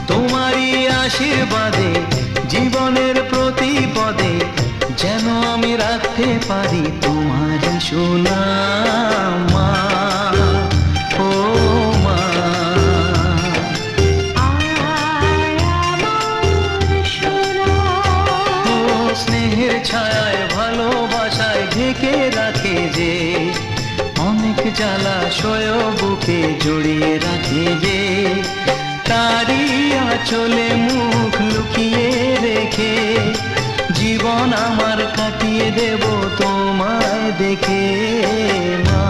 তোমারই আশীর্বাদে জীবনের প্রতি পদে যেন আমি রাখতে পারি তোমারই সুনাম মা, ও মা। ও স্নেহের ছায়ায় ভালোবাসায় ঢেকে রাখে যে, অনেক জ্বালাশয় বুকে জড়িয়ে রাখে যে, তারই আঁচলে মুখ লুকিয়ে রেখে জীবন আমার কাটিয়ে দেব তোমায় দেখে মা।